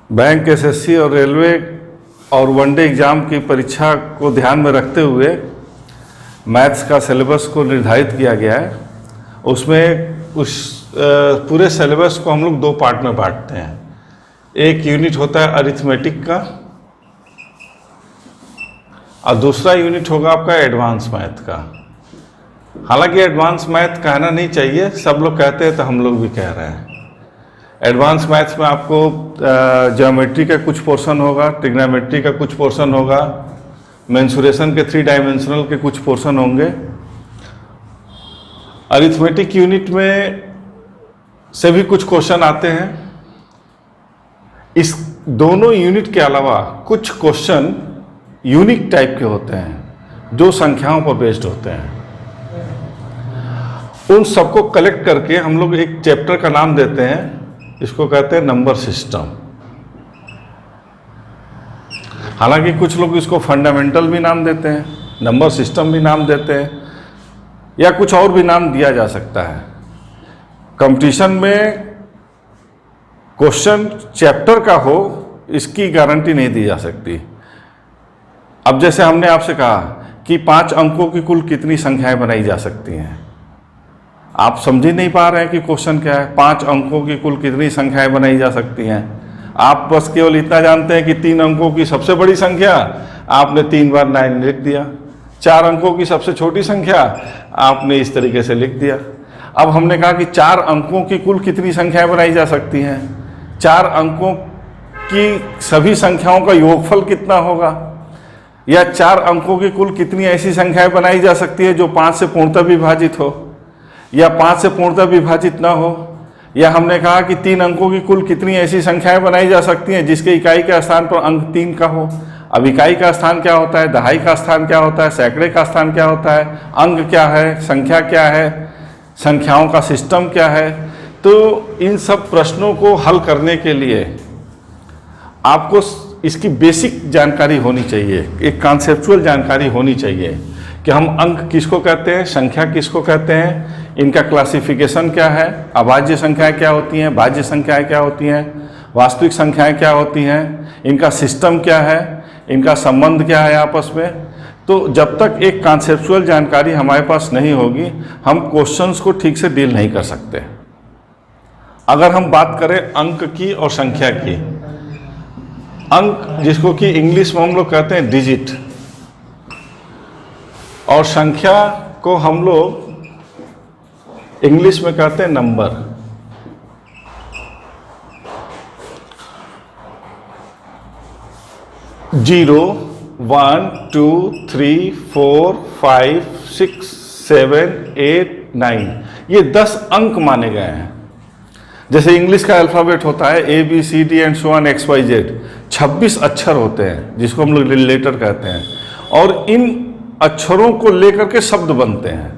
Bank, SSC और railway और one day exam की परीक्षा को ध्यान में रखते हुए मैथ्स का सिलेबस को निर्धारित किया गया है। उसमें उस पूरे सिलेबस को हम लोग दो पार्ट में बांटते हैं। एक यूनिट होता है अरिथमेटिक का और दूसरा यूनिट होगा आपका एडवांस मैथ का। हालांकि एडवांस मैथ कहना नहीं चाहिए, सब लोग कहते हैं तो हम लोग भी कह रहे हैं। एडवांस मैथ्स में आपको ज्योमेट्री का कुछ पोर्शन होगा, ट्रिग्नोमेट्री का कुछ पोर्शन होगा, मेंसुरेशन के 3 डायमेंशनल के कुछ पोर्शन होंगे। अरिथमेटिक यूनिट में से भी कुछ क्वेश्चन आते हैं। इस दोनों यूनिट के अलावा कुछ क्वेश्चन यूनिक टाइप के होते हैं जो संख्याओं पर बेस्ड होते हैं। उन सबको कलेक्ट करके हम लोग एक चैप्टर का नाम देते हैं, इसको कहते हैं नंबर सिस्टम। हालांकि कुछ लोग इसको फंडामेंटल भी नाम देते हैं, नंबर सिस्टम भी नाम देते हैं, या कुछ और भी नाम दिया जा सकता है। कंपटीशन में क्वेश्चन चैप्टर का हो इसकी गारंटी नहीं दी जा सकती। अब जैसे हमने आपसे कहा कि 5 अंकों की कुल कितनी संख्याएं बनाई जा सकती हैं, आप समझ ही नहीं पा रहे हैं कि क्वेश्चन क्या है। 5 अंकों की कुल कितनी संख्याएं बनाई जा सकती हैं। आप बस केवल इतना जानते हैं कि 3 अंकों की सबसे बड़ी संख्या आपने 3 बार 9 लिख दिया, 4 अंकों की सबसे छोटी संख्या आपने इस तरीके से लिख दिया। अब हमने कहा कि 4 अंकों की कुल कितनी संख्याएं बनाई जा सकती हैं, 4 अंकों की सभी संख्याओं का योगफल कितना होगा, या 4 अंकों की कुल कितनी ऐसी संख्याएं बनाई जा सकती है जो 5 से पूर्णतः विभाजित हो, या 5 से पूर्णतः विभाजित ना हो। या हमने कहा कि 3 अंकों की कुल कितनी ऐसी संख्याएं बनाई जा सकती हैं जिसके इकाई के स्थान पर अंक 3 का हो। अब इकाई का स्थान क्या होता है, दहाई का स्थान क्या होता है, सैकड़े का स्थान क्या होता है, अंक क्या है, संख्या क्या है, संख्याओं का सिस्टम क्या है। तो इन सब प्रश्नों को हल करने के लिए आपको इसकी बेसिक जानकारी होनी चाहिए, एक कॉन्सेप्चुअल जानकारी होनी चाहिए कि हम अंक किसको कहते हैं, संख्या किसको कहते हैं, इनका क्लासिफिकेशन क्या है, अभाज्य संख्याएं क्या होती हैं, भाज्य संख्याएं क्या होती हैं, वास्तविक संख्याएं क्या होती हैं, इनका सिस्टम क्या है, इनका संबंध क्या है आपस में। तो जब तक एक कॉन्सेप्चुअल जानकारी हमारे पास नहीं होगी हम क्वेश्चंस को ठीक से डील नहीं कर सकते। अगर हम बात करें अंक की और संख्या की, अंक जिसको कि इंग्लिश में हम लोग कहते हैं डिजिट, और संख्या को हम लोग इंग्लिश में कहते हैं नंबर। जीरो, 1, 2, 3, 4, 5, 6, 7, 8, 9 ये 10 अंक माने गए हैं। जैसे इंग्लिश का अल्फाबेट होता है ABCD and so on XYZ, 26 अक्षर होते हैं जिसको हम लोग लेटर कहते हैं, और इन अक्षरों को लेकर के शब्द बनते हैं।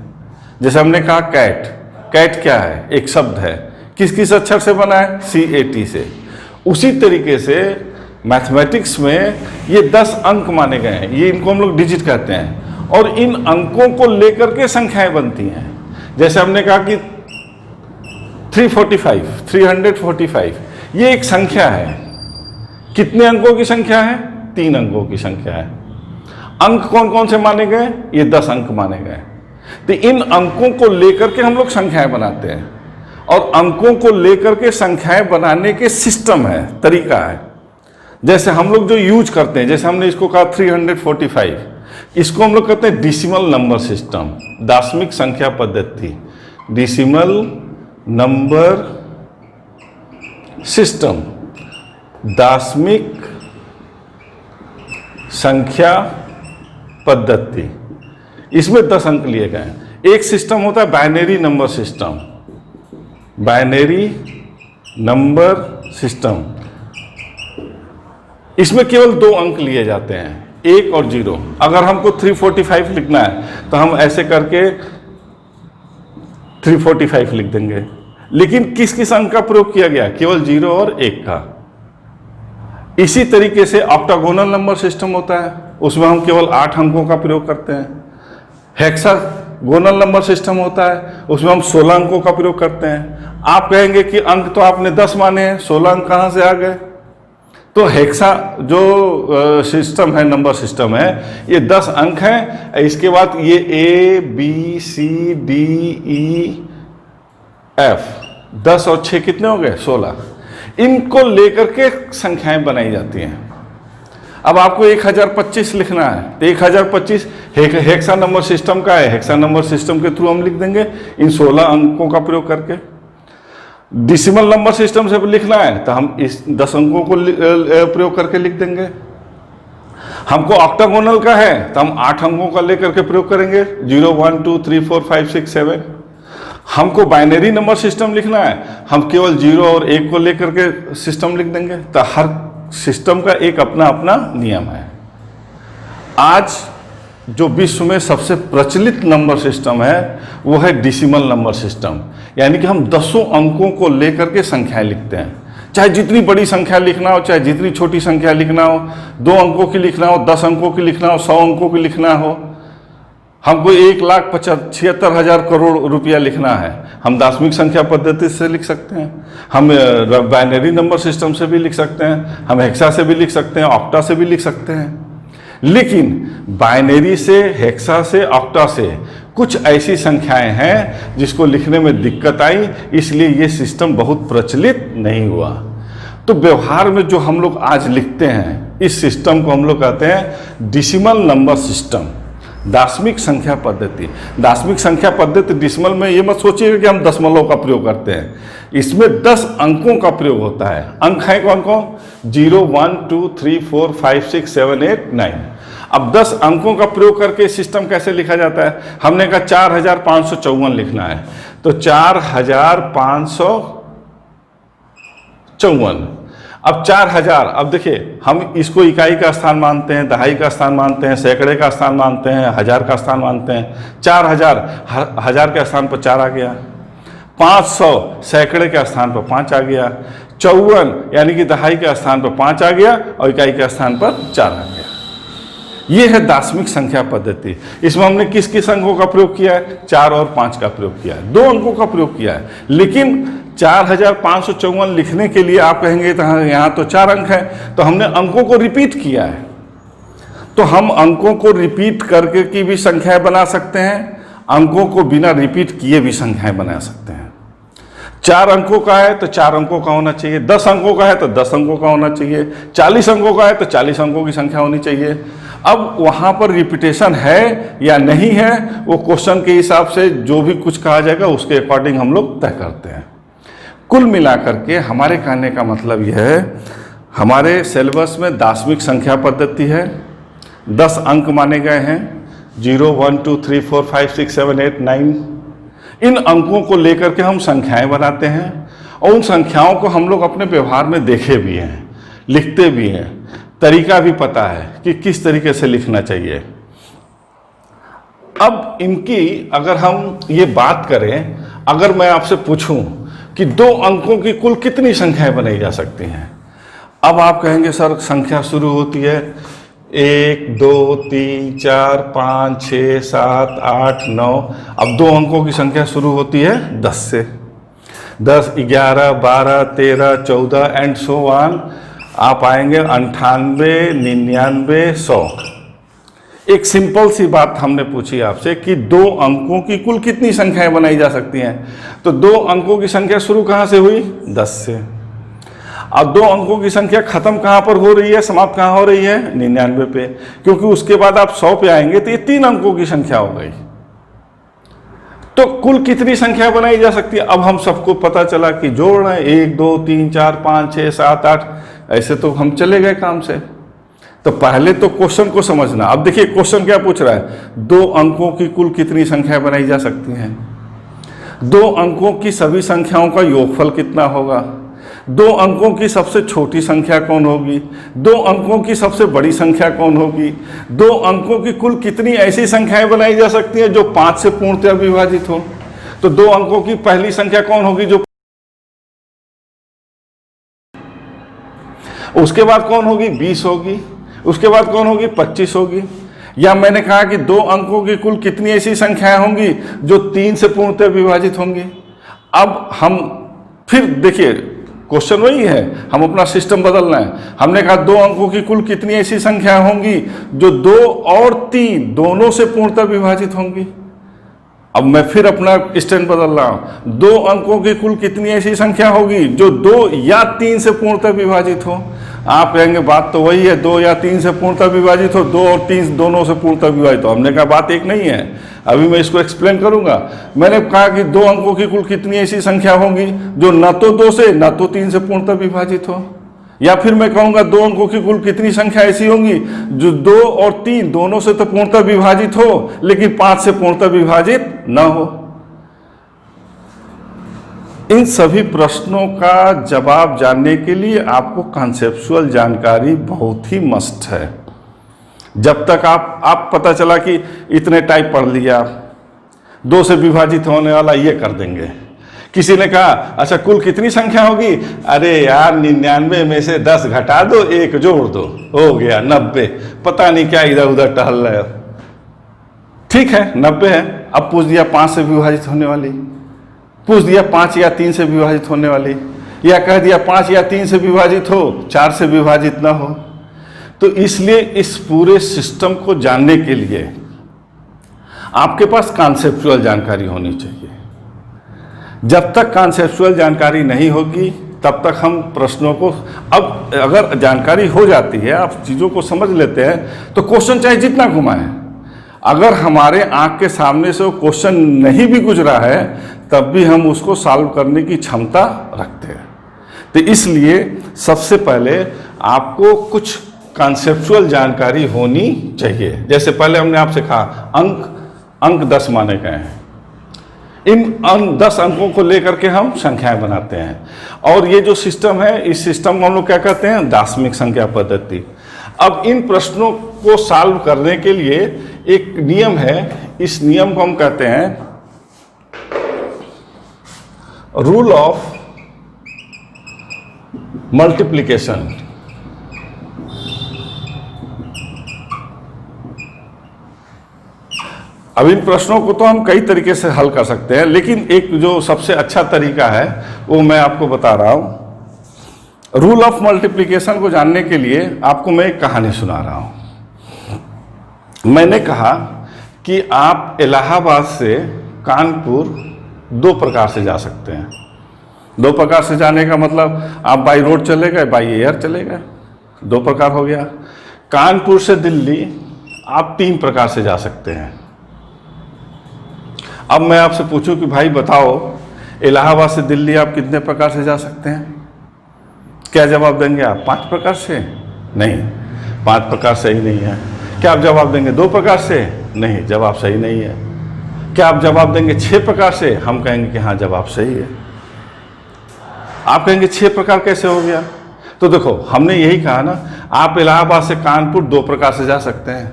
जैसे हमने कहा कैट, कैट क्या है, एक शब्द है, किस किस अक्षर से बना है, CAT से। उसी तरीके से मैथमेटिक्स में ये 10 अंक माने गए हैं, ये इनको हम लोग डिजिट कहते हैं, और इन अंकों को लेकर के संख्याएं बनती हैं। जैसे हमने कहा कि 345 ये एक संख्या है। कितने अंकों की संख्या है, 3 अंकों की संख्या है। अंक कौन कौन से माने गए, ये 10 अंक माने गए। तो इन अंकों को लेकर के हम लोग संख्याएं बनाते हैं, और अंकों को लेकर के संख्याएं बनाने के सिस्टम है, तरीका है। जैसे हम लोग जो यूज करते हैं, जैसे हमने इसको कहा 345, इसको हम लोग कहते हैं डेसिमल नंबर सिस्टम, दशमिक संख्या पद्धति, डेसिमल नंबर सिस्टम, दशमिक संख्या पद्धति। इसमें 10 अंक लिए गए हैं। एक सिस्टम होता है binary number system, binary number system, इसमें केवल 2 अंक लिए जाते हैं, 1 और 0। अगर हमको 345 लिखना है तो हम ऐसे करके 345 लिख देंगे, लेकिन किस किस अंक का प्रयोग किया गया, केवल 0 और 1 का। इसी तरीके से ऑक्टागोनल नंबर सिस्टम होता है, उसमें हम केवल 8 अंकों का प्रयोग करते हैं। हेक्सागोनल नंबर सिस्टम होता है, उसमें हम 16 अंकों का प्रयोग करते हैं। आप कहेंगे कि अंक तो आपने 10 माने हैं, 16 अंक कहाँ से आ गए? तो हेक्सा जो सिस्टम है, नंबर सिस्टम है, ये 10 अंक हैं। इसके बाद ये ABCDEF 10 और 6 कितने हो गए? 16। इनको लेकर के संख्याएं बनाई जाती हैं। अब आपको 1025 लिखना है तो 1025 हेक्सा नंबर सिस्टम का है, हेक्सा नंबर सिस्टम के थ्रू हम लिख देंगे इन 16 अंकों का प्रयोग करके। डेसिमल नंबर सिस्टम से लिखना है तो हम इस 10 अंकों को प्रयोग करके लिख देंगे। हमको ऑक्टागोनल का है तो हम 8 अंकों का लेकर के प्रयोग करेंगे, 0 1 2 3 4 5 6 7। हमको बाइनरी नंबर सिस्टम लिखना है, हम केवल 0 और 1 को लेकर के सिस्टम लिख देंगे। तो हर सिस्टम का एक अपना अपना नियम है। आज जो विश्व में सबसे प्रचलित नंबर सिस्टम है वो है डेसिमल नंबर सिस्टम, यानी कि हम 10 अंकों को लेकर के संख्याएं लिखते हैं। चाहे जितनी बड़ी संख्या लिखना हो, चाहे जितनी छोटी संख्या लिखना हो, 2 अंकों की लिखना हो, 10 अंकों की लिखना हो, 100 अंकों की लिखना हो। हमको 1,76,000 करोड़ रुपया लिखना है, हम दार्शनिक संख्या पद्धति से लिख सकते हैं, हम बाइनरी नंबर सिस्टम से भी लिख सकते हैं, हम हेक्सा से भी लिख सकते हैं, ऑक्टा से भी लिख सकते हैं। लेकिन बाइनरी से, हेक्सा से, ऑक्टा से कुछ ऐसी संख्याएं हैं जिसको लिखने में दिक्कत आई, इसलिए ये सिस्टम बहुत प्रचलित नहीं हुआ। तो व्यवहार में जो हम लोग आज लिखते हैं इस सिस्टम को हम लोग कहते हैं डेसिमल नंबर सिस्टम, दार्शनिक संख्या पद्धति। दार्शनिक संख्या पद्धति डेसिमल में ये मत सोचिएगा कि हम दशमलव का प्रयोग करते हैं, इसमें 10 अंकों का प्रयोग होता है। अंक हैं कौन कौन? 0 1 2 3 4 5 6 7 8 9। अब 10 अंकों का प्रयोग करके सिस्टम कैसे लिखा जाता है? हमने कहा 4554 लिखना है तो 4554। अब 4000, अब देखिए हम इसको इकाई का स्थान मानते हैं, दहाई का स्थान मानते हैं, सैकड़े का स्थान मानते हैं, हजार का स्थान मानते हैं। 4000 हजार के स्थान पर 4 आ गया, 500 सैकड़े के स्थान पर 5 आ गया, 54 यानी कि दहाई के स्थान पर 5 आ गया और इकाई के स्थान पर 4 आ गया। ये है दार्शनिक संख्या पद्धति। इसमें हमने किस किस अंकों का प्रयोग किया है? 4 और 5 का प्रयोग किया है, 2 अंकों का प्रयोग किया है। लेकिन 4554 लिखने के लिए आप कहेंगे तो यहाँ तो 4 अंक है, तो हमने अंकों को रिपीट किया है। तो हम अंकों को रिपीट करके की भी संख्याएं बना सकते हैं, अंकों को बिना रिपीट किए भी संख्याएं बना सकते हैं। 4 अंकों का है तो 4 अंकों का होना चाहिए, 10 अंकों का है तो 10 अंकों का होना चाहिए, 40 अंकों का है तो 40 अंकों की संख्या होनी चाहिए। अब वहाँ पर रिपीटेशन है या नहीं है वो क्वेश्चन के हिसाब से जो भी कुछ कहा जाएगा उसके अकॉर्डिंग हम लोग तय करते हैं। कुल मिलाकर के हमारे कहने का मतलब यह है, हमारे सिलेबस में दार्शनिक संख्या पद्धति है, 10 अंक माने गए हैं, 0 1 2 3 4 5 6 7 8 9। इन अंकों को लेकर के हम संख्याएं बनाते हैं और उन संख्याओं को हम लोग अपने व्यवहार में देखे भी हैं, लिखते भी हैं, तरीका भी पता है कि किस तरीके से लिखना चाहिए। अब इनकी अगर हम ये बात करें, अगर मैं आपसे पूछूं कि 2 अंकों की कुल कितनी संख्याएं बनाई जा सकती हैं? अब आप कहेंगे सर संख्या शुरू होती है 1 2 3 4 5 6 7 8 9। अब 2 अंकों की संख्या शुरू होती है 10 से, 10 11 12 13 14 एंड सो ऑन। आप आएंगे 98 99 100। एक सिंपल सी बात हमने पूछी आपसे कि 2 अंकों की कुल कितनी संख्याएं बनाई जा सकती हैं, तो 2 अंकों की संख्या शुरू कहाँ से हुई? 10 से। अब 2 अंकों की संख्या खत्म कहाँ पर हो रही है, समाप्त कहाँ हो रही है? 99 पे, क्योंकि उसके बाद आप 100 पे आएंगे तो ये 3 अंकों की संख्या हो गई। तो कुल कितनी संख्या बनाई जा सकती है? अब हम सबको पता चला कि जोड़ रहे हैं 1 2 3 4 5 6 7 8, ऐसे तो हम चले गए काम से। तो पहले तो क्वेश्चन को समझना। अब देखिए क्वेश्चन क्या पूछ रहा है, 2 अंकों की कुल कितनी संख्या बनाई जा सकती हैं? 2 अंकों की सभी संख्याओं का योगफल कितना होगा? 2 अंकों की सबसे छोटी संख्या कौन होगी? 2 अंकों की सबसे बड़ी संख्या कौन होगी? 2 अंकों की कुल कितनी ऐसी संख्याएं बनाई जा सकती हैं जो 5 से पूर्णतः विभाजित हो? तो 2 अंकों की पहली संख्या कौन होगी जो, उसके बाद कौन होगी? 20 होगी, उसके बाद कौन होगी? 25 होगी। या मैंने कहा कि 2 अंकों की कुल कितनी ऐसी संख्याएं होंगी जो 3 से पूर्णतः विभाजित होंगी? अब हम फिर देखिए क्वेश्चन वही है, हम अपना सिस्टम बदलना है। हमने कहा 2 अंकों की कुल कितनी ऐसी संख्या होंगी जो 2 और 3 दोनों से पूर्णतः विभाजित होंगी। अब मैं फिर अपना स्टैंड बदल रहा हूं, 2 अंकों की कुल कितनी ऐसी संख्या होगी जो 2 या 3 से पूर्णतः विभाजित हो। आप कहेंगे बात तो वही है, 2 या 3 से पूर्णतः विभाजित हो, 2 और 3 दोनों से पूर्णतः विभाजित हो। हमने कहा बात एक नहीं है, अभी मैं इसको एक्सप्लेन करूंगा। मैंने कहा कि 2 अंकों की कुल कितनी ऐसी संख्या होंगी जो न तो 2 से न तो 3 से पूर्णतः विभाजित हो, या फिर मैं कहूंगा 2 अंकों की कुल कितनी संख्या ऐसी होंगी जो 2 और 3 दोनों से तो पूर्णतः विभाजित हो लेकिन 5 से पूर्णतः विभाजित न हो। इन सभी प्रश्नों का जवाब जानने के लिए आपको कॉन्सेप्चुअल जानकारी बहुत ही मस्ट है। जब तक आप पता चला कि इतने टाइप पढ़ लिया, 2 से विभाजित होने वाला ये कर देंगे। किसी ने कहा अच्छा कुल कितनी संख्या होगी, अरे यार 99 में से 10 घटा दो, 1 जोड़ दो, हो गया 90। पता नहीं क्या इधर उधर टहल रहे हो। ठीक है 90 है, अब पूछ दिया 5 से विभाजित होने वाली, पूछ दिया 5 या 3 से विभाजित होने वाली, या कह दिया 5 या 3 से विभाजित हो, 4 से विभाजित ना हो। तो इसलिए इस पूरे सिस्टम को जानने के लिए आपके पास कॉन्सेप्चुअल जानकारी होनी चाहिए। जब तक कॉन्सेप्चुअल जानकारी नहीं होगी तब तक हम प्रश्नों को, अब अगर जानकारी हो जाती है, आप चीज़ों को समझ लेते हैं, तो क्वेश्चन चाहे जितना घुमाएं, अगर हमारे आंख के सामने से वो क्वेश्चन नहीं भी गुजरा है तब भी हम उसको सॉल्व करने की क्षमता रखते हैं। तो इसलिए सबसे पहले आपको कुछ कॉन्सेप्चुअल जानकारी होनी चाहिए। जैसे पहले हमने आपसे कहा अंक 10 माने गए हैं, इन 10 अंकों को लेकर के हम संख्याएं बनाते हैं, और ये जो सिस्टम है इस सिस्टम को हम लोग क्या कहते हैं, दार्शनिक संख्या पद्धति। अब इन प्रश्नों को सॉल्व करने के लिए एक नियम है, इस नियम को हम कहते हैं रूल ऑफ मल्टीप्लिकेशन। अब इन प्रश्नों को तो हम कई तरीके से हल कर सकते हैं, लेकिन एक जो सबसे अच्छा तरीका है वो मैं आपको बता रहा हूं। रूल ऑफ मल्टीप्लिकेशन को जानने के लिए आपको मैं एक कहानी सुना रहा हूं। मैंने कहा कि आप इलाहाबाद से कानपुर 2 प्रकार से जा सकते हैं। 2 प्रकार से जाने का मतलब आप बाई रोड चले गए, बाई एयर चले गए, 2 प्रकार हो गया। कानपुर से दिल्ली आप 3 प्रकार से जा सकते हैं। अब मैं आपसे पूछूं कि भाई बताओ इलाहाबाद से दिल्ली आप कितने प्रकार से जा सकते हैं? क्या जवाब देंगे आप? 5 प्रकार से? नहीं, 5 प्रकार सही नहीं है। क्या आप जवाब देंगे 2 प्रकार से? नहीं, जवाब सही नहीं है। क्या आप जवाब देंगे 6 प्रकार से? हम कहेंगे कि हाँ जवाब सही है। आप कहेंगे 6 प्रकार कैसे हो गया? तो देखो हमने यही कहा ना, आप इलाहाबाद से कानपुर 2 प्रकार से जा सकते हैं,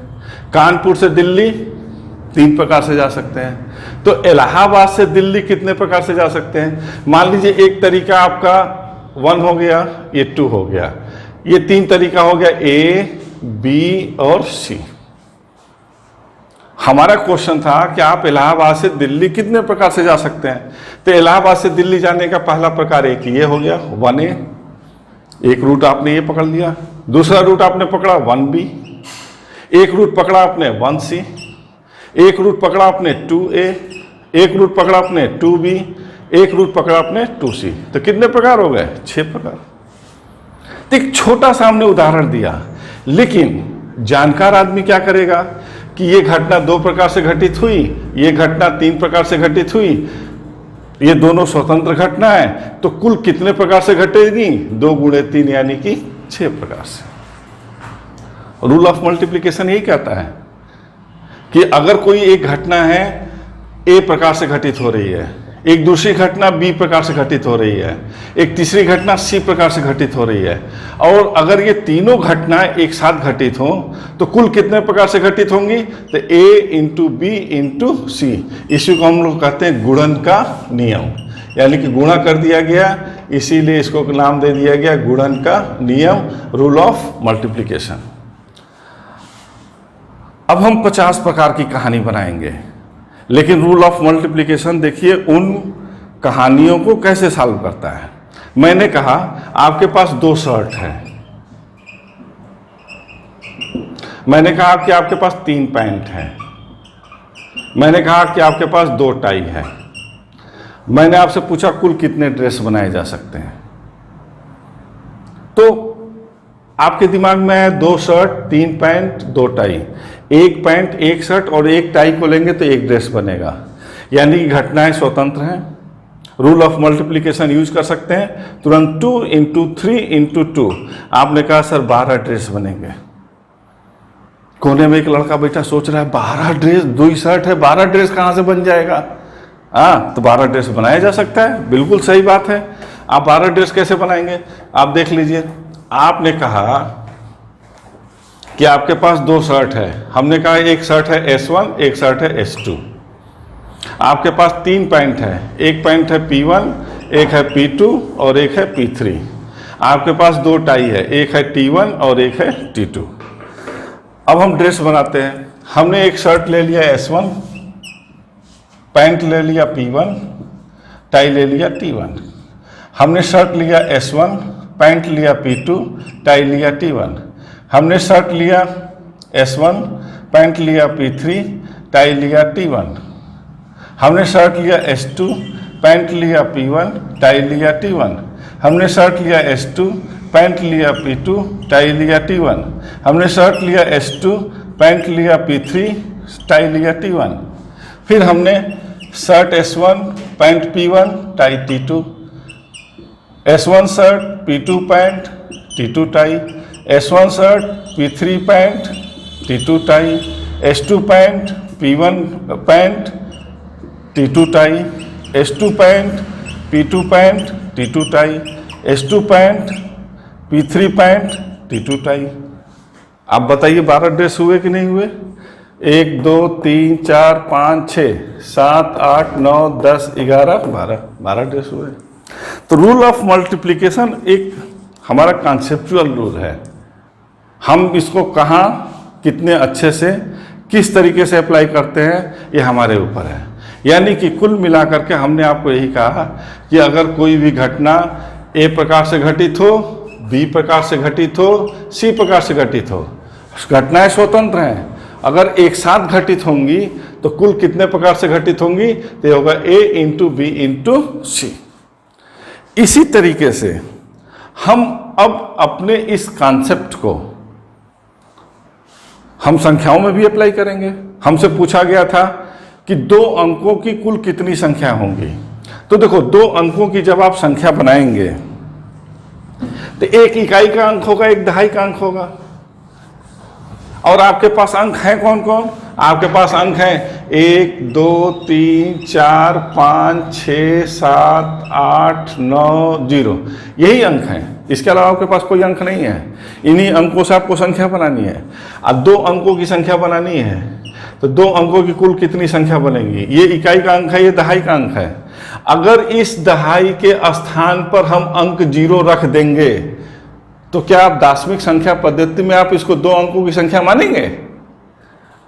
कानपुर से दिल्ली 3 प्रकार से जा सकते हैं। तो इलाहाबाद से दिल्ली कितने प्रकार से जा सकते हैं? मान लीजिए एक तरीका आपका 1 हो गया, ये 2 हो गया, ये 3 तरीका हो गया, ए, बी और सी। हमारा क्वेश्चन था कि आप इलाहाबाद से दिल्ली कितने प्रकार से जा सकते हैं? तो इलाहाबाद से दिल्ली जाने का पहला प्रकार एक ये हो गया 1A, एक रूट आपने ये पकड़ लिया। दूसरा रूट आपने पकड़ा 1B, एक रूट पकड़ा आपने 1C, एक रूट पकड़ा आपने 2A, एक रूट पकड़ा आपने 2B, एक रूट पकड़ा आपने 2C। तो कितने प्रकार हो गए? 6 प्रकार। तो एक छोटा सा हमने उदाहरण दिया, लेकिन जानकार आदमी क्या करेगा कि ये घटना 2 प्रकार से घटित हुई, ये घटना 3 प्रकार से घटित हुई, ये दोनों स्वतंत्र घटना है, तो कुल कितने प्रकार से घटेगी? 2 गुणे 3 यानी कि 6 प्रकार से। रूल ऑफ मल्टीप्लिकेशन यही कहता है कि अगर कोई एक घटना है ए प्रकार से घटित हो रही है, एक दूसरी घटना बी प्रकार से घटित हो रही है, एक तीसरी घटना सी प्रकार से घटित हो रही है, और अगर ये तीनों घटनाएं एक साथ घटित हो तो कुल कितने प्रकार से घटित होंगी? तो ए इंटू बी इंटू सी। इसी को हम लोग कहते हैं गुणन का नियम, यानी कि गुणा कर दिया गया, इसीलिए इसको नाम दे दिया गया गुणन का नियम, रूल ऑफ मल्टीप्लिकेशन। अब हम 50 प्रकार की कहानी बनाएंगे, लेकिन रूल ऑफ मल्टीप्लिकेशन देखिए उन कहानियों को कैसे सॉल्व करता है। मैंने कहा आपके पास 2 शर्ट है, मैंने कहा कि आपके पास 3 पैंट है, मैंने कहा कि आपके पास 2 टाई है। मैंने आपसे पूछा कुल कितने ड्रेस बनाए जा सकते हैं। तो आपके दिमाग में है 2 shirt, 3 pant, 2 tie. 1 pant, 1 shirt और 1 टाई को लेंगे तो 1 ड्रेस बनेगा। यानी कि घटनाएं स्वतंत्र हैं। रूल ऑफ मल्टीप्लिकेशन यूज कर सकते हैं तुरंत। 2 इंटू 3 इंटू 2। आपने कहा सर 12 ड्रेस बनेंगे। कोने में एक लड़का बैठा सोच रहा है 12 ड्रेस, 2 शर्ट है, 12 ड्रेस कहाँ से बन जाएगा? हाँ, तो 12 ड्रेस बनाया जा सकता है। बिल्कुल सही बात है। आप 12 ड्रेस कैसे बनाएंगे? आप देख लीजिए, आपने कहा कि आपके पास 2 शर्ट है। हमने कहा एक शर्ट है S1, एक शर्ट है S2। आपके पास 3 पैंट है, एक पैंट है P1, एक है P2 और एक है P3। आपके पास 2 टाई है, एक है T1 और एक है T2। अब हम ड्रेस बनाते हैं। हमने एक शर्ट ले लिया S1, पैंट ले लिया P1, टाई ले लिया T1। हमने शर्ट लिया S1, पैंट लिया P2, टाई लिया T1। हमने शर्ट लिया S1, पैंट लिया P3, टाई लिया T1। हमने शर्ट लिया S2, पैंट लिया P1, टाई लिया T1। हमने शर्ट लिया S2, पैंट लिया P2, टाई लिया T1। हमने शर्ट लिया S2, पैंट लिया P3, टाई लिया T1। फिर हमने shirt S1, pant P1, tie T2। S1 shirt, P2 pant, T2 tie. S1 shirt, P3 pant, T2 tie. S2 pant, P1 pant, T2 tie. S2 pant, P2 pant, T2 tie. S2 pant, P3 pant, T2 tie. आप बताइए 12 dress हुए कि नहीं हुए? 1 2 3 4 5 6 7 8 9 10 11 12 dress हुए। तो rule of multiplication एक हमारा कॉन्सेप्चुअल रूल है। हम इसको कहाँ, कितने अच्छे से, किस तरीके से अप्लाई करते हैं, ये हमारे ऊपर है। यानी कि कुल मिलाकर के हमने आपको यही कहा कि अगर कोई भी घटना A प्रकार से घटित हो, B प्रकार से घटित हो, C प्रकार से घटित हो, घटनाएं स्वतंत्र हैं। अगर एक साथ घटित होंगी तो कुल कितने प्रकार से घटित होंगी? तो होगा A into B into C। इसी तरीके से हम अब अपने इस कॉन्सेप्ट को हम संख्याओं में भी अप्लाई करेंगे। हमसे पूछा गया था कि 2 अंकों की कुल कितनी संख्या होंगी। तो देखो, 2 अंकों की जब आप संख्या बनाएंगे तो 1 इकाई का अंक होगा, 1 दहाई का अंक होगा। और आपके पास अंक हैं कौन कौन? आपके पास अंक हैं 1 2 3 4 5 6 7 8 9 0। यही अंक हैं, इसके अलावा आपके पास कोई अंक नहीं है। इन्हीं अंकों से आपको संख्या बनानी है। अब 2 अंकों की संख्या बनानी है तो 2 अंकों की कुल कितनी संख्या बनेगी? ये इकाई का अंक है, ये दहाई का अंक है। अगर इस दहाई के स्थान पर हम अंक 0 रख देंगे तो क्या आप दार्शनिक संख्या पद्धति में आप इसको 2 अंकों की संख्या मानेंगे?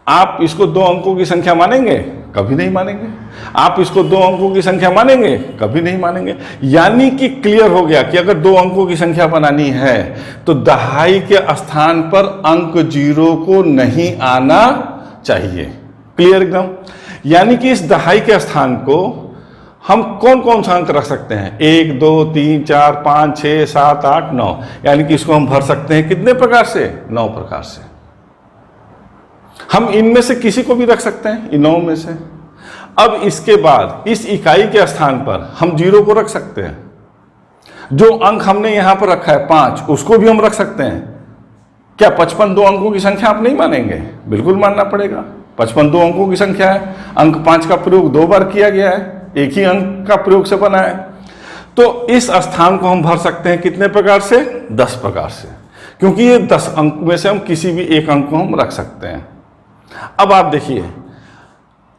आप इसको 2 अंकों की संख्या मानेंगे? कभी नहीं मानेंगे। आप इसको 2 अंकों की संख्या मानेंगे? कभी नहीं मानेंगे। यानी कि क्लियर हो गया कि अगर 2 अंकों की संख्या बनानी है तो दहाई के स्थान पर अंक 0 को नहीं आना चाहिए। क्लियर एकदम। यानी कि इस दहाई के स्थान को हम कौन कौन सा अंक रख सकते हैं? 1 2 3 4 5 6 7 8 9। यानी कि इसको हम भर सकते हैं कितने प्रकार से? 9 प्रकार से। हम इनमें से किसी को भी रख सकते हैं, इन 9 में से। अब इसके बाद इस इकाई के स्थान पर हम 0 को रख सकते हैं। जो अंक हमने यहां पर रखा है 5, उसको भी हम रख सकते हैं। क्या 55 2 अंकों की संख्या आप नहीं मानेंगे? बिल्कुल मानना पड़ेगा। 55 2 अंकों की संख्या है। अंक 5 का प्रयोग 2 बार किया गया है, एक ही अंक का प्रयोग से बना है। तो इस स्थान को हम भर सकते हैं कितने प्रकार से? 10 प्रकार से। क्योंकि ये 10 अंक में से हम किसी भी एक अंक को हम रख सकते हैं। अब आप देखिए,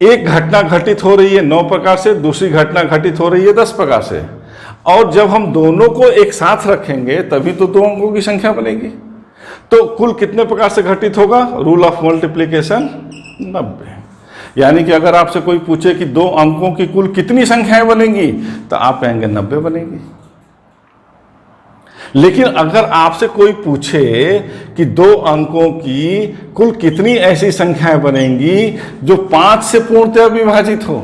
एक घटना घटित हो रही है 9 प्रकार से, दूसरी घटना घटित हो रही है 10 प्रकार से। और जब हम दोनों को एक साथ रखेंगे तभी तो 2 अंकों की संख्या बनेगी। तो कुल कितने प्रकार से घटित होगा? Rule of multiplication 90। यानी कि अगर आपसे कोई पूछे कि 2 अंकों की कुल कितनी संख्याएं बनेंगी तो आप कहेंगे 90 बनेगी। लेकिन अगर आपसे कोई पूछे कि 2 अंकों की कुल कितनी ऐसी संख्याएं बनेंगी जो 5 से पूर्णतः विभाजित हो,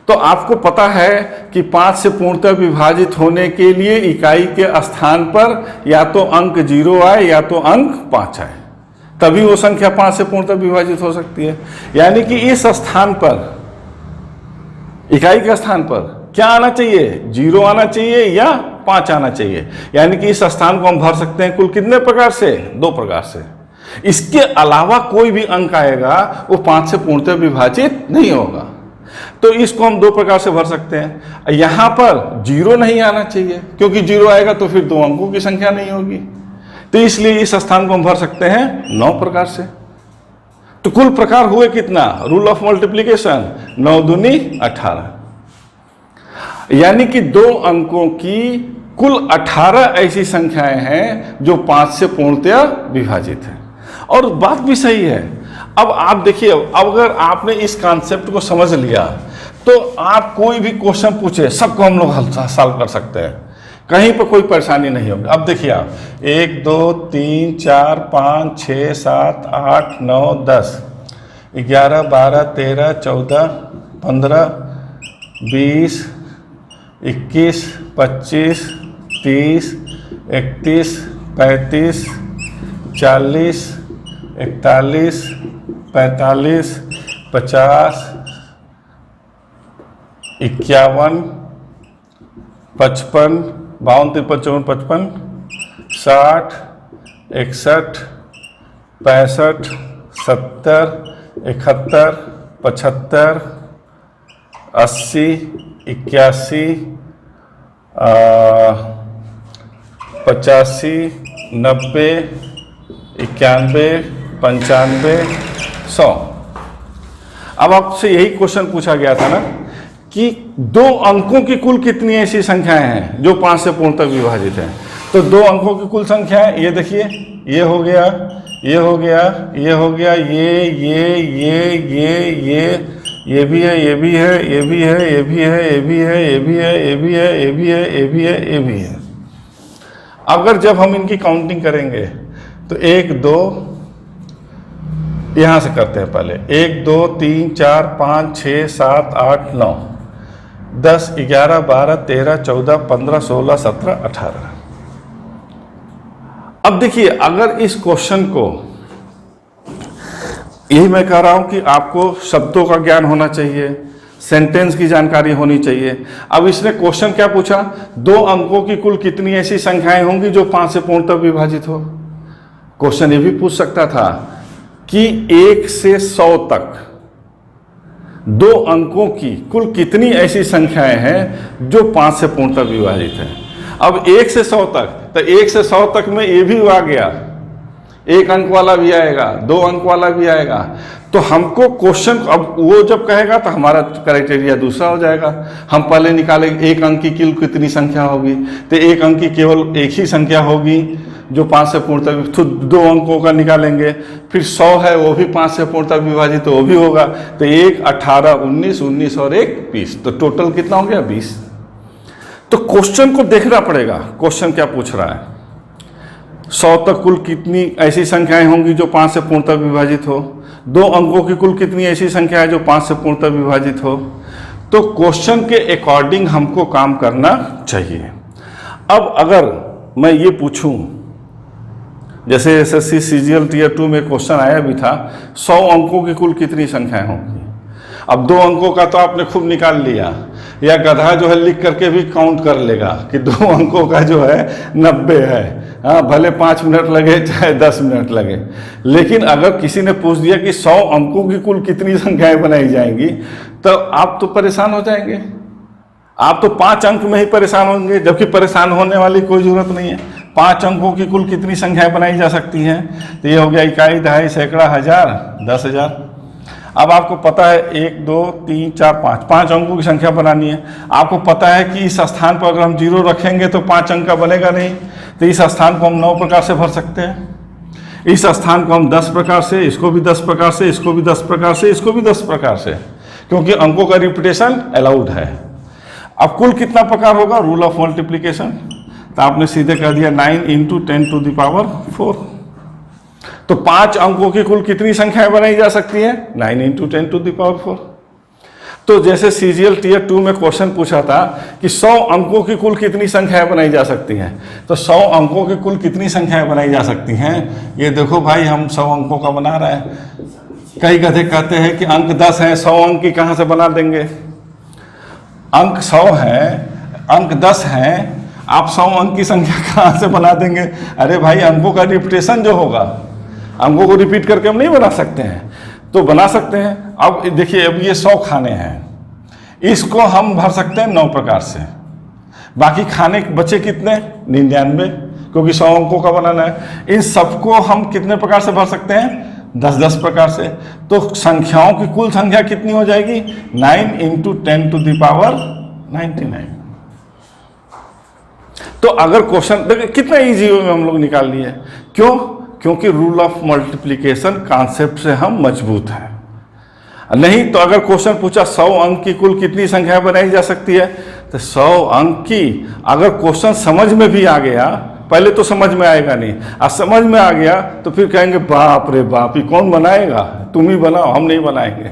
तो आपको पता है कि 5 से पूर्णतः विभाजित होने के लिए इकाई के स्थान पर या तो अंक 0 आए या तो अंक 5 आए, तभी वो संख्या 5 से पूर्णतः विभाजित हो सकती है। यानी कि इस स्थान पर, इकाई के स्थान पर क्या आना चाहिए, 0 आना चाहिए या 5 आना चाहिए। यानी कि इस स्थान को हम भर सकते हैं कुल कितने प्रकार से, 2 प्रकार से। इसके अलावा कोई भी अंक आएगा वो 5 से पूर्णतः विभाजित नहीं होगा, तो इसको हम 2 प्रकार से भर सकते हैं। यहां पर 0 नहीं आना चाहिए, क्योंकि 0 आएगा तो फिर 2 अंकों की संख्या नहीं होगी, तो इसलिए इस स्थान को हम भर सकते हैं 9 प्रकार से। तो कुल प्रकार हुए कितना, रूल ऑफ मल्टीप्लिकेशन 9 दूनी 18, यानी कि 2 अंकों की कुल 18 ऐसी संख्याएं हैं जो 5 से पूर्णतः विभाजित हैं। और बात भी सही है। अब आप देखिए, अगर आपने इस कॉन्सेप्ट को समझ लिया तो आप कोई भी क्वेश्चन पूछे सबको हम लोग सॉल्व कर सकते हैं, कहीं पर कोई परेशानी नहीं होगी। अब देखिए आप 1 2 3 4 5 6 7 8 9 10 11 12 13 14 15 20 21 25 30 31 35 40 41 45 50 51 55 52 53 54 55 60 61 65 70 71 75 80 81 90 91 95 100। अब आपसे यही क्वेश्चन पूछा गया था ना कि 2 अंकों की कुल कितनी ऐसी संख्याएं हैं जो 5 से पूर्णतः विभाजित हैं। तो 2 अंकों की कुल संख्याएं ये देखिए, ये हो गया, ये हो गया, ये हो गया, ये भी है, ये भी है, ये भी है, ये भी है, ये भी है, ये भी है, ये भी है, ये भी है, ये भी है, ये भी है। अगर जब हम इनकी काउंटिंग करेंगे तो 1 2 यहां से करते हैं पहले, 1 2 3 4 5 6 7 8 9 10 11 12 13 14 15 16 17 18। अब देखिए, अगर इस क्वेश्चन को, यही मैं कह रहा हूं कि आपको शब्दों का ज्ञान होना चाहिए, सेंटेंस की जानकारी होनी चाहिए। अब इसने क्वेश्चन क्या पूछा, 2 अंकों की कुल कितनी ऐसी संख्याएं होंगी जो 5 से पूर्णतः विभाजित हो। क्वेश्चन ये भी पूछ सकता था कि 1 से 100 तक 2 अंकों की कुल कितनी ऐसी संख्याएं हैं जो 5 से पूर्णतः विभाजित है। अब 1 से 100 तक, तो 1 से 100 तक में ये भी आ गया, 1 अंक वाला भी आएगा, 2 अंक वाला भी आएगा। तो हमको क्वेश्चन, अब वो जब कहेगा तो हमारा क्राइटेरिया दूसरा हो जाएगा। हम पहले निकालेंगे 1 अंक की कुल कितनी संख्या होगी, तो 1 अंक की केवल एक ही संख्या होगी जो 5 से पूर्णतः, तो 2 अंकों का निकालेंगे। फिर 100 है, वो भी 5 से पूर्णतः विभाजित, तो वो भी होगा। तो 1 18 19 19 और 1 20, तो टोटल कितना हो गया 20। तो क्वेश्चन को देखना पड़ेगा, क्वेश्चन क्या पूछ रहा है। 100 तक कुल कितनी ऐसी संख्याएं होंगी जो 5 से पूर्णतः विभाजित हो, 2 अंकों की कुल कितनी ऐसी संख्या है जो 5 से पूर्णतः विभाजित हो। तो क्वेश्चन के अकॉर्डिंग हमको काम करना चाहिए। अब अगर मैं ये पूछूं, जैसे एसएससी सीजीएल टियर 2 में क्वेश्चन आया भी था, 100 अंकों की कुल कितनी संख्याएं होंगी। अब 2 अंकों का तो आपने खूब निकाल लिया, या गधा जो है लिख करके भी काउंट कर लेगा कि 2 अंकों का जो है 90 है। हाँ, भले 5 मिनट लगे चाहे 10 मिनट लगे। लेकिन अगर किसी ने पूछ दिया कि 100 अंकों की कुल कितनी संख्याएं बनाई जाएंगी, तो आप तो परेशान हो जाएंगे। आप तो 5 अंक में ही परेशान होंगे, जबकि परेशान होने वाली कोई जरूरत नहीं है। 5 अंकों की कुल कितनी संख्याएं बनाई जा सकती हैं, तो ये हो गया इकाई, दहाई, सैकड़ा, हजार, 10,000। अब आपको पता है 1 2 3 4 5 अंकों की संख्या बनानी है। आपको पता है कि इस स्थान पर अगर हम 0 रखेंगे तो 5 अंक का बनेगा नहीं, तो इस स्थान को हम 9 प्रकार से भर सकते हैं। इस स्थान को हम 10 प्रकार से, इसको भी 10 प्रकार से, इसको भी 10 प्रकार से, इसको भी 10 प्रकार से, क्योंकि अंकों का रिपीटेशन अलाउड है। अब कुल कितना प्रकार होगा, रूल ऑफ मल्टीप्लिकेशन। तो आपने सीधे कह दिया 9 इंटू 10 टू द पावर 4। तो 5 अंकों की कुल कितनी संख्याएं बनाई जा सकती हैं? 9 इंटू 10 टू द पावर 4। तो जैसे CGL टीयर 2 में क्वेश्चन पूछा था कि 100 अंकों की कुल कितनी संख्याएं बनाई जा सकती हैं, तो 100 अंकों की कुल कितनी संख्याएं बनाई जा सकती हैं? ये देखो भाई, हम 100 अंकों का बना रहे हैं। कई गधे कहते हैं कि अंक 10 हैं, 100 अंक की कहाँ से बना देंगे? अंक 100 है, अंक 10 हैं, आप 100 अंक की संख्या कहाँ से बना देंगे? अरे भाई, अंकों का रिपीटेशन जो होगा, अंकों को रिपीट करके हम नहीं बना सकते हैं, तो बना सकते हैं। अब देखिए, अब ये 100 खाने हैं, इसको हम भर सकते हैं 9 प्रकार से। बाकी खाने बचे कितने? 99, क्योंकि 100 अंकों का बनाना है। इन सबको हम कितने प्रकार से भर सकते हैं? 10-10 प्रकार से। तो संख्याओं की कुल संख्या कितनी हो जाएगी? 9 इंटू 10 टू द पावर 99। तो अगर क्वेश्चन देखिए कितना इजी में हम लोग निकाल लिए। क्यों? क्योंकि रूल ऑफ मल्टीप्लिकेशन कॉन्सेप्ट से हम मजबूत हैं। नहीं तो अगर क्वेश्चन पूछा 100 अंक की कुल कितनी संख्या बनाई जा सकती है, तो 100 अंक की अगर क्वेश्चन समझ में भी आ गया, पहले तो समझ में आएगा नहीं, और समझ में आ गया तो फिर कहेंगे बाप रे बाप, ये कौन बनाएगा? तुम ही बनाओ, हम नहीं बनाएंगे।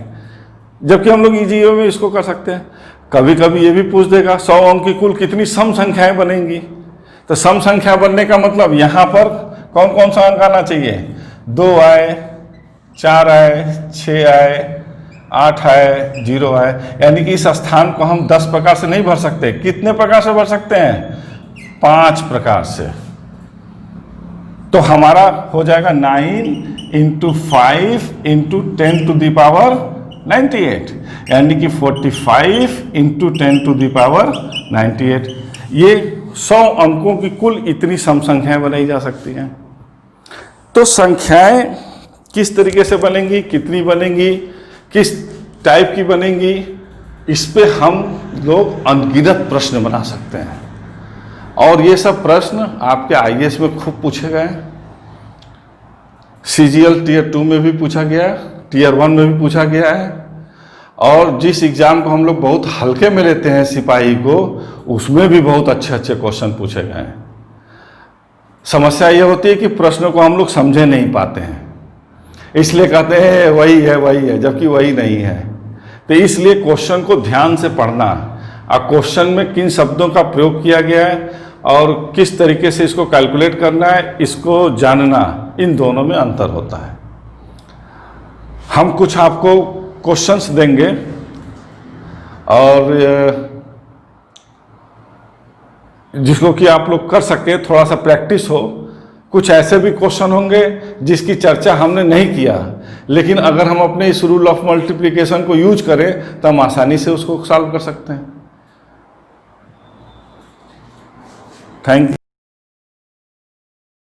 जबकि हम लोग इजी में इसको कर सकते हैं। कभी कभी ये भी पूछ देगा 100 अंक की कुल कितनी सम संख्याएं बनेंगी, तो सम संख्या बनने का मतलब यहाँ पर कौन कौन सा अंक आना चाहिए? 2 आए, 4 आए, 6 आए, 8 आए, 0 आए। यानी कि इस स्थान को हम 10 प्रकार से नहीं भर सकते। कितने प्रकार से भर सकते हैं? 5 प्रकार से। तो हमारा हो जाएगा 9 into 5 into 10 to the power 98, यानी कि 45 इंटू 10 टू द पावर 98। ये 100 अंकों की कुल इतनी सम संख्याएं बनाई जा सकती हैं। तो संख्याएं किस तरीके से बनेंगी, कितनी बनेंगी, किस टाइप की बनेंगी, इस पे हम लोग अनगिनत प्रश्न बना सकते हैं। और ये सब प्रश्न आपके IAS में खूब पूछे गए। CGL टीयर 2 में भी पूछा गया, टीयर 1 में भी पूछा गया है। और जिस एग्जाम को हम लोग बहुत हल्के में लेते हैं, सिपाही को, उसमें भी बहुत अच्छे अच्छे क्वेश्चन पूछे गए हैं। समस्या ये होती है कि प्रश्न को हम लोग समझे नहीं पाते हैं, इसलिए कहते हैं वही है, जबकि वही नहीं है। तो इसलिए क्वेश्चन को ध्यान से पढ़ना, और क्वेश्चन में किन शब्दों का प्रयोग किया गया है और किस तरीके से इसको कैलकुलेट करना है, इसको जानना, इन दोनों में अंतर होता है। हम कुछ आपको क्वेश्चंस देंगे और जिसको कि आप लोग कर सके, थोड़ा सा प्रैक्टिस हो। कुछ ऐसे भी क्वेश्चन होंगे जिसकी चर्चा हमने नहीं किया, लेकिन अगर हम अपने इस रूल ऑफ मल्टीप्लिकेशन को यूज करें तो हम आसानी से उसको सॉल्व कर सकते हैं। Thank you.